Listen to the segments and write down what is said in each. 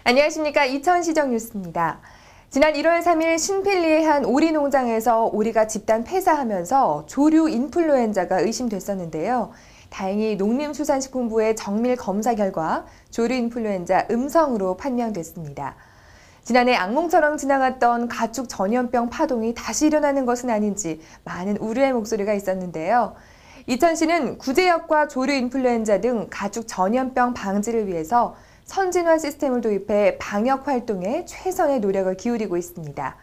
안녕하십니까. 이천시정 뉴스입니다. 지난 1월 3일 신필리의 한 오리 농장에서 오리가 집단 폐사하면서 조류 인플루엔자가 의심됐었는데요. 다행히 농림수산식품부의 정밀 검사 결과 조류 인플루엔자 음성으로 판명됐습니다. 지난해 악몽처럼 지나갔던 가축 전염병 파동이 다시 일어나는 것은 아닌지 많은 우려의 목소리가 있었는데요. 이천시는 구제역과 조류 인플루엔자 등 가축 전염병 방지를 위해서 선진화 시스템을 도입해 방역 활동에 최선의 노력을 기울이고 있습니다.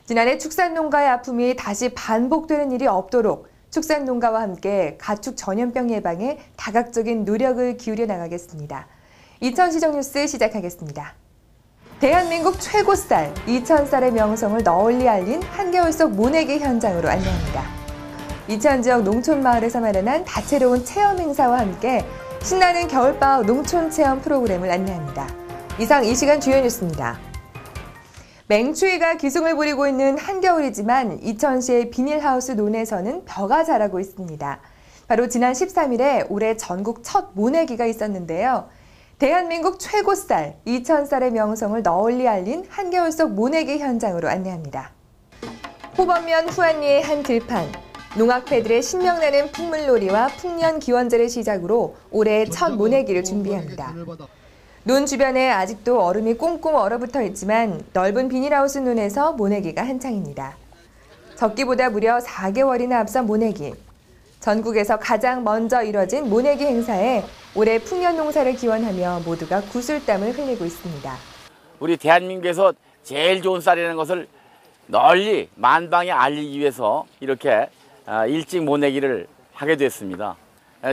지난해 축산농가의 아픔이 다시 반복되는 일이 없도록 축산농가와 함께 가축 전염병 예방에 다각적인 노력을 기울여 나가겠습니다. 이천시정 뉴스 시작하겠습니다. 대한민국 최고 쌀, 이천쌀의 명성을 널리 알린 한겨울 속 모내기 현장으로 안내합니다. 이천 지역 농촌 마을에서 마련한 다채로운 체험 행사와 함께 신나는 겨울방학 농촌 체험 프로그램을 안내합니다. 이상 이 시간 주요 뉴스입니다. 맹추위가 기승을 부리고 있는 한겨울이지만 이천시의 비닐하우스 논에서는 벼가 자라고 있습니다. 바로 지난 13일에 올해 전국 첫 모내기가 있었는데요. 대한민국 최고 쌀, 이천쌀의 명성을 널리 알린 한겨울 속 모내기 현장으로 안내합니다. 호범면 후안리의 한 들판. 농악패들의 신명나는 풍물놀이와 풍년 기원제를 시작으로 올해 첫 모내기를 준비합니다. 논 주변에 아직도 얼음이 꽁꽁 얼어붙어 있지만 넓은 비닐하우스 논에서 모내기가 한창입니다. 적기보다 무려 4개월이나 앞선 모내기. 전국에서 가장 먼저 이뤄진 모내기 행사에 올해 풍년 농사를 기원하며 모두가 구슬땀을 흘리고 있습니다. 우리 대한민국에서 제일 좋은 쌀이라는 것을 널리 만방에 알리기 위해서 이렇게 일찍 모내기를 하게 됐습니다.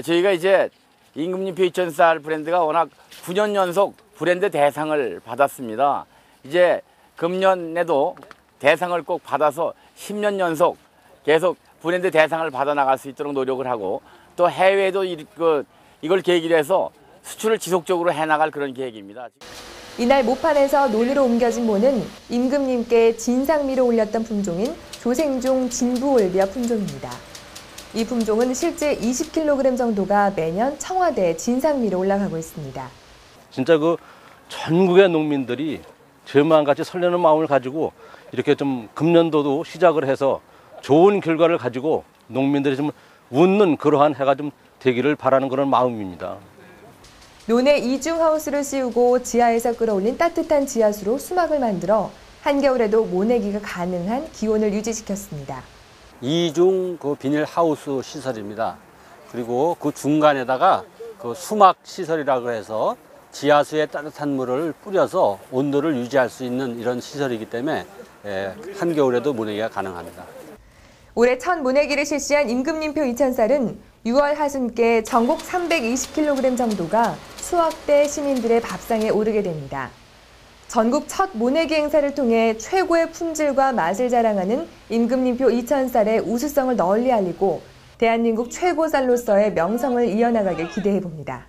저희가 이제 임금님표 이천쌀 브랜드가 워낙 9년 연속 브랜드 대상을 받았습니다. 이제 금년에도 대상을 꼭 받아서 10년 연속 계속 브랜드 대상을 받아 나갈 수 있도록 노력을 하고 또 해외에도 이걸 계기로 해서 수출을 지속적으로 해나갈 그런 계획입니다. 이날 모판에서 논으로 옮겨진 모는 임금님께 진상미로 올렸던 품종인 조생종 진부올비아 품종입니다. 이 품종은 실제 20kg 정도가 매년 청와대 진상미로 올라가고 있습니다. 진짜 전국의 농민들이 저만 같이 설레는 마음을 가지고 이렇게 좀 금년도도 시작을 해서 좋은 결과를 가지고 농민들이 좀 웃는 그러한 해가 좀 되기를 바라는 그런 마음입니다. 논에 이중하우스를 씌우고 지하에서 끌어올린 따뜻한 지하수로 수막을 만들어 한겨울에도 모내기가 가능한 기온을 유지시켰습니다. 이중 비닐하우스 시설입니다. 그리고 그 중간에다가 수막 시설이라고 해서 지하수에 따뜻한 물을 뿌려서 온도를 유지할 수 있는 이런 시설이기 때문에 한겨울에도 모내기가 가능합니다. 올해 첫 모내기를 실시한 임금님표 이천쌀은 6월 하순께 전국 320kg 정도가 수확대 시민들의 밥상에 오르게 됩니다. 전국 첫 모내기 행사를 통해 최고의 품질과 맛을 자랑하는 임금님표 이천쌀의 우수성을 널리 알리고 대한민국 최고 쌀로서의 명성을 이어나가길 기대해봅니다.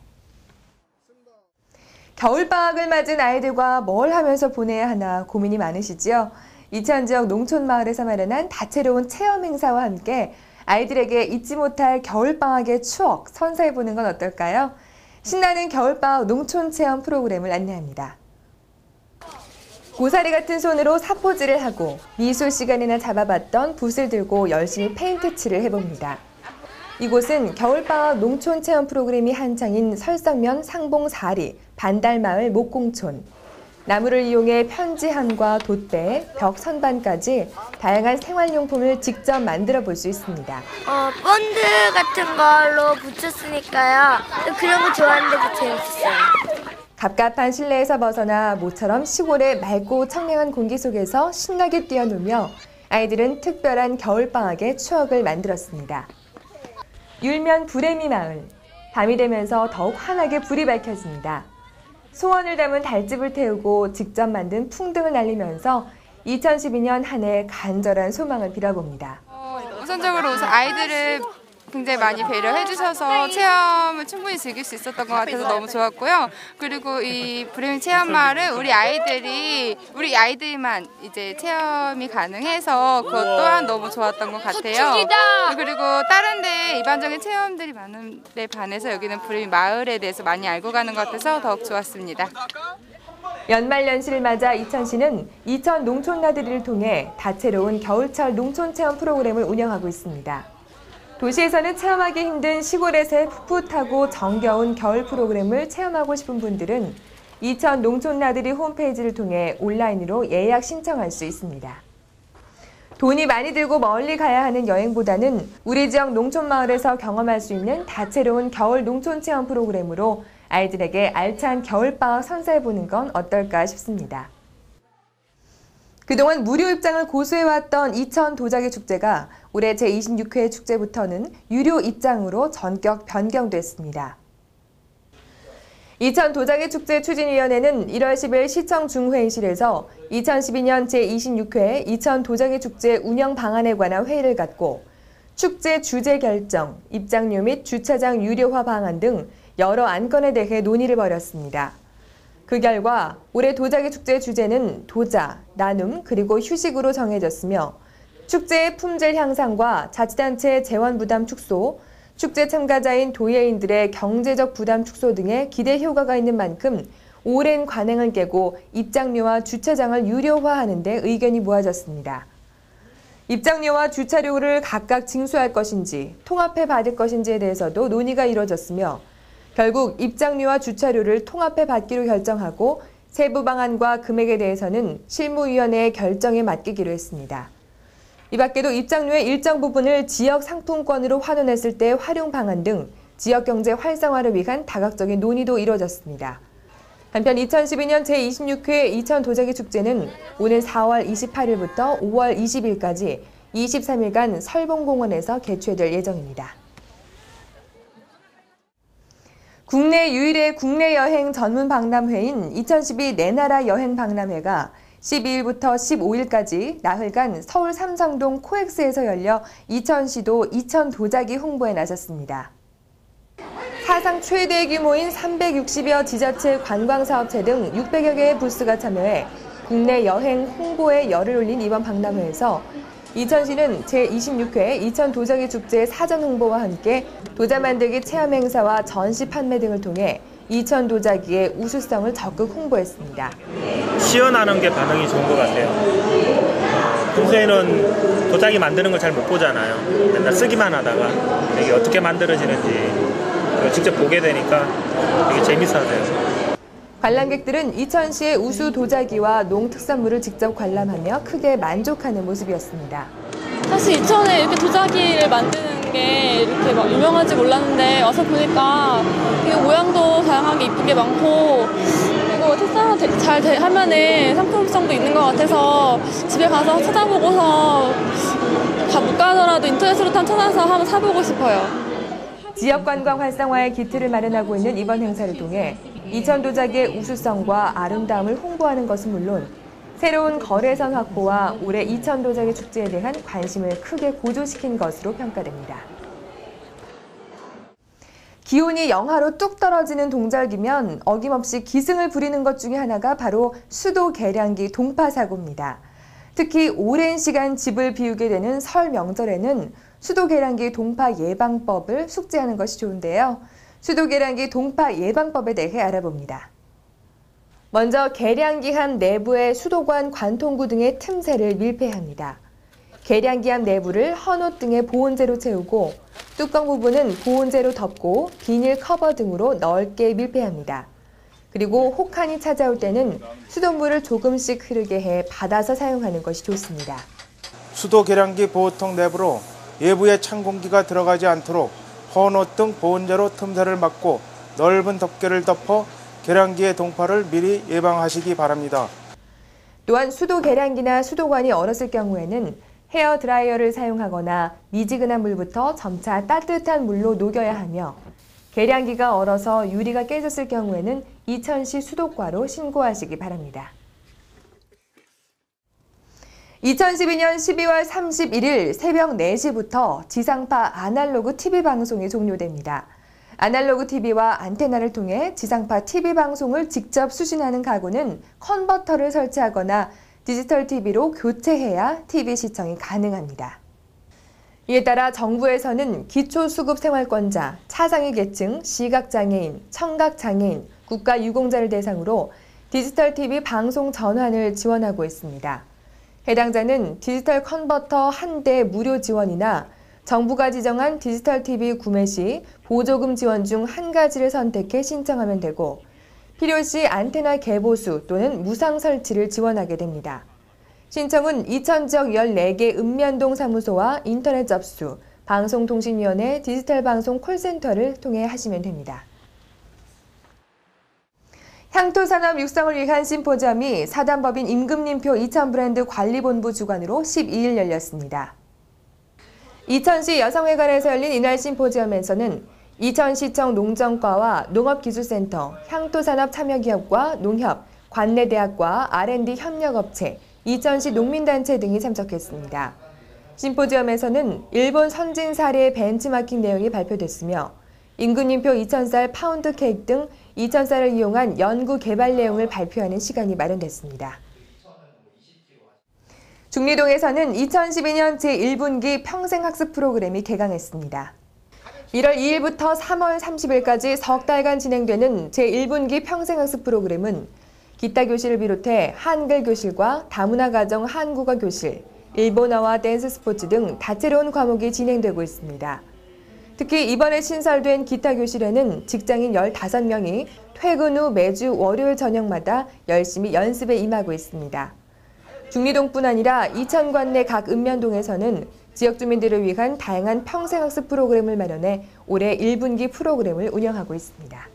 겨울방학을 맞은 아이들과 뭘 하면서 보내야 하나 고민이 많으시죠? 이천 지역 농촌 마을에서 마련한 다채로운 체험 행사와 함께 아이들에게 잊지 못할 겨울방학의 추억 선사해보는 건 어떨까요? 신나는 겨울방학 농촌 체험 프로그램을 안내합니다. 고사리 같은 손으로 사포질을 하고 미술 시간이나 잡아봤던 붓을 들고 열심히 페인트 칠을 해봅니다. 이곳은 겨울방학 농촌 체험 프로그램이 한창인 설성면 상봉사리 반달마을 목공촌. 나무를 이용해 편지함과 돛배, 벽 선반까지 다양한 생활용품을 직접 만들어 볼 수 있습니다. 본드 같은 걸로 붙였으니까요. 그런 거 좋아하는데 재밌었어요. 갑갑한 실내에서 벗어나 모처럼 시골의 맑고 청량한 공기 속에서 신나게 뛰어놀며 아이들은 특별한 겨울방학의 추억을 만들었습니다. 율면 불애미 마을. 밤이 되면서 더욱 환하게 불이 밝혀집니다. 소원을 담은 달집을 태우고 직접 만든 풍등을 날리면서 2012년 한 해 간절한 소망을 빌어봅니다. 우선적으로 아이들을 굉장히 많이 배려해 주셔서 체험을 충분히 즐길 수 있었던 것 같아서 너무 좋았고요. 그리고 이 불애미 체험마을은 우리 아이들만 이제 체험이 가능해서 그것 또한 너무 좋았던 것 같아요. 그리고 다른 데 일반적인 체험들이 많은 데 반해서 여기는 불애미 마을에 대해서 많이 알고 가는 것 같아서 더욱 좋았습니다. 연말연시를 맞아 이천시는 이천 농촌 나들이를 통해 다채로운 겨울철 농촌 체험 프로그램을 운영하고 있습니다. 도시에서는 체험하기 힘든 시골에서의 풋풋하고 정겨운 겨울 프로그램을 체험하고 싶은 분들은 이천 농촌 나들이 홈페이지를 통해 온라인으로 예약 신청할 수 있습니다. 돈이 많이 들고 멀리 가야 하는 여행보다는 우리 지역 농촌 마을에서 경험할 수 있는 다채로운 겨울 농촌 체험 프로그램으로 아이들에게 알찬 겨울방학 선사해보는 건 어떨까 싶습니다. 그동안 무료 입장을 고수해왔던 이천 도자기 축제가 올해 제26회 축제부터는 유료 입장으로 전격 변경됐습니다. 이천 도자기 축제 추진위원회는 1월 10일 시청 중회의실에서 2012년 제26회 이천 도자기 축제 운영 방안에 관한 회의를 갖고 축제 주제 결정, 입장료 및 주차장 유료화 방안 등 여러 안건에 대해 논의를 벌였습니다. 그 결과 올해 도자기 축제 주제는 도자, 나눔, 그리고 휴식으로 정해졌으며 축제의 품질 향상과 자치단체 재원 부담 축소, 축제 참가자인 도예인들의 경제적 부담 축소 등의 기대 효과가 있는 만큼 오랜 관행을 깨고 입장료와 주차장을 유료화하는 데 의견이 모아졌습니다. 입장료와 주차료를 각각 징수할 것인지 통합해 받을 것인지에 대해서도 논의가 이뤄졌으며 결국 입장료와 주차료를 통합해 받기로 결정하고 세부 방안과 금액에 대해서는 실무위원회의 결정에 맡기기로 했습니다. 이 밖에도 입장료의 일정 부분을 지역 상품권으로 환원했을 때 활용 방안 등 지역 경제 활성화를 위한 다각적인 논의도 이뤄졌습니다. 한편 2012년 제26회 이천 도자기 축제는 오는 4월 28일부터 5월 20일까지 23일간 설봉공원에서 개최될 예정입니다. 국내 유일의 국내 여행 전문 박람회인 2012 내나라 여행 박람회가 12일부터 15일까지 나흘간 서울 삼성동 코엑스에서 열려 이천시도 이천 도자기 홍보에 나섰습니다. 사상 최대 규모인 360여 지자체 관광사업체 등 600여 개의 부스가 참여해 국내 여행 홍보에 열을 올린 이번 박람회에서 이천시는 제26회 이천 도자기 축제 사전 홍보와 함께 도자 만들기 체험 행사와 전시 판매 등을 통해 이천 도자기의 우수성을 적극 홍보했습니다. 시연하는 게 반응이 좋은 것 같아요. 평소에는 도자기 만드는 걸 잘 못 보잖아요. 맨날 쓰기만 하다가 이게 어떻게 만들어지는지 직접 보게 되니까 되게 재밌어하세요. 관람객들은 이천시의 우수 도자기와 농특산물을 직접 관람하며 크게 만족하는 모습이었습니다. 사실 이천에 이렇게 도자기를 만드는 게 이렇게 막 유명한지 몰랐는데 와서 보니까 되게 모양도 다양하게 이쁘게 많고 그리고 특산화 잘 하면은 상품성도 있는 것 같아서 집에 가서 찾아보고서 다 못 가더라도 인터넷으로 찾아서 한번 사보고 싶어요. 지역 관광 활성화의 기틀을 마련하고 있는 이번 행사를 통해 이천 도자기의 우수성과 아름다움을 홍보하는 것은 물론 새로운 거래선 확보와 올해 이천 도자기 축제에 대한 관심을 크게 고조시킨 것으로 평가됩니다. 기온이 영하로 뚝 떨어지는 동절기면 어김없이 기승을 부리는 것 중에 하나가 바로 수도 계량기 동파 사고입니다. 특히 오랜 시간 집을 비우게 되는 설 명절에는 수도 계량기 동파 예방법을 숙지하는 것이 좋은데요. 수도 계량기 동파 예방법에 대해 알아봅니다. 먼저 계량기함 내부의 수도관 관통구 등의 틈새를 밀폐합니다. 계량기함 내부를 헌옷 등의 보온재로 채우고 뚜껑 부분은 보온재로 덮고 비닐 커버 등으로 넓게 밀폐합니다. 그리고 혹한이 찾아올 때는 수돗물을 조금씩 흐르게 해 받아서 사용하는 것이 좋습니다. 수도 계량기 보호통 내부로 외부의 찬 공기가 들어가지 않도록 헌옷 등 보온재로 틈새를 막고 넓은 덮개를 덮어 계량기의 동파를 미리 예방하시기 바랍니다. 또한 수도 계량기나 수도관이 얼었을 경우에는 헤어 드라이어를 사용하거나 미지근한 물부터 점차 따뜻한 물로 녹여야 하며 계량기가 얼어서 유리가 깨졌을 경우에는 이천시 수도과로 신고하시기 바랍니다. 2012년 12월 31일 새벽 4시부터 지상파 아날로그 TV 방송이 종료됩니다. 아날로그 TV와 안테나를 통해 지상파 TV 방송을 직접 수신하는 가구는 컨버터를 설치하거나 디지털 TV로 교체해야 TV 시청이 가능합니다. 이에 따라 정부에서는 기초수급생활권자, 차상위 계층, 시각장애인, 청각장애인, 국가유공자를 대상으로 디지털 TV 방송 전환을 지원하고 있습니다. 해당자는 디지털 컨버터 1대 무료 지원이나 정부가 지정한 디지털 TV 구매 시 보조금 지원 중 한 가지를 선택해 신청하면 되고 필요시 안테나 개보수 또는 무상 설치를 지원하게 됩니다. 신청은 이천지역 14개 읍면동 사무소와 인터넷 접수, 방송통신위원회 디지털 방송 콜센터를 통해 하시면 됩니다. 향토산업 육성을 위한 심포지엄이 사단법인 임금님표 이천브랜드 관리본부 주관으로 12일 열렸습니다. 이천시 여성회관에서 열린 이날 심포지엄에서는 이천시청 농정과와 농업기술센터, 향토산업 참여기업과 농협, 관내대학과 R&D 협력업체, 이천시 농민단체 등이 참석했습니다. 심포지엄에서는 일본 선진 사례 벤치마킹 내용이 발표됐으며 임금님표 2000쌀 파운드 케이크 등 2000쌀을 이용한 연구 개발 내용을 발표하는 시간이 마련됐습니다. 중리동에서는 2012년 제1분기 평생학습 프로그램이 개강했습니다. 1월 2일부터 3월 30일까지 석 달간 진행되는 제1분기 평생학습 프로그램은 기타 교실을 비롯해 한글 교실과 다문화 가정 한국어 교실, 일본어와 댄스 스포츠 등 다채로운 과목이 진행되고 있습니다. 특히 이번에 신설된 기타 교실에는 직장인 15명이 퇴근 후 매주 월요일 저녁마다 열심히 연습에 임하고 있습니다. 중리동뿐 아니라 이천관 내 각 읍면동에서는 지역 주민들을 위한 다양한 평생학습 프로그램을 마련해 올해 1분기 프로그램을 운영하고 있습니다.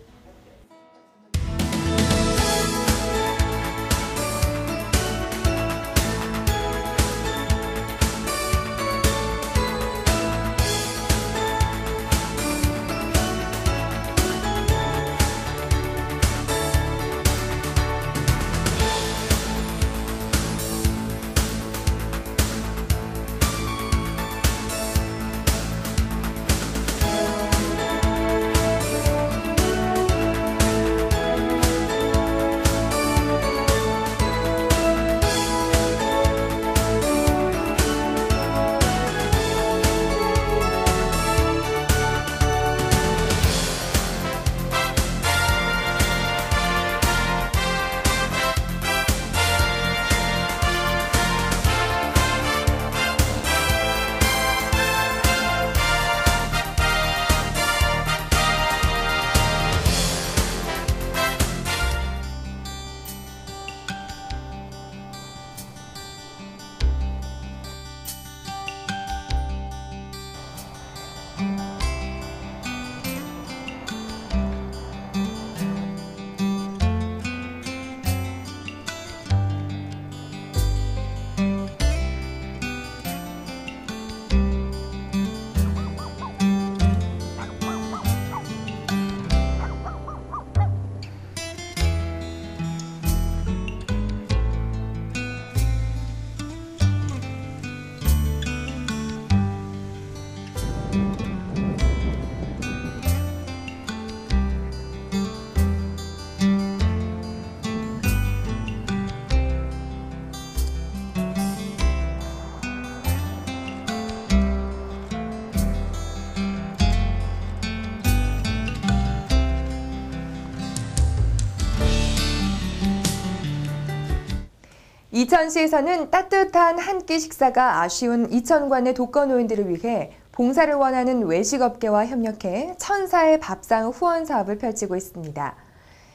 이천시에서는 따뜻한 한 끼 식사가 아쉬운 이천관의 독거노인들을 위해 봉사를 원하는 외식업계와 협력해 천사의 밥상 후원 사업을 펼치고 있습니다.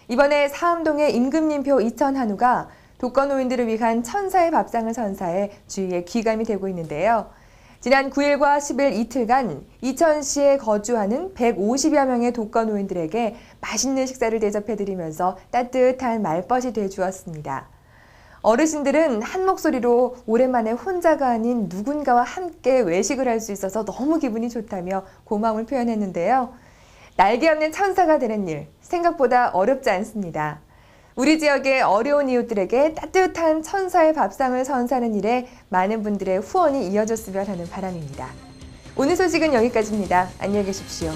이번에 사암동의 임금님표 이천한우가 독거노인들을 위한 천사의 밥상을 선사해 주위에 귀감이 되고 있는데요. 지난 9일과 10일 이틀간 이천시에 거주하는 150여 명의 독거노인들에게 맛있는 식사를 대접해드리면서 따뜻한 말벗이 되어주었습니다. 어르신들은 한 목소리로 오랜만에 혼자가 아닌 누군가와 함께 외식을 할 수 있어서 너무 기분이 좋다며 고마움을 표현했는데요. 날개 없는 천사가 되는 일, 생각보다 어렵지 않습니다. 우리 지역의 어려운 이웃들에게 따뜻한 천사의 밥상을 선사하는 일에 많은 분들의 후원이 이어졌으면 하는 바람입니다. 오늘 소식은 여기까지입니다. 안녕히 계십시오.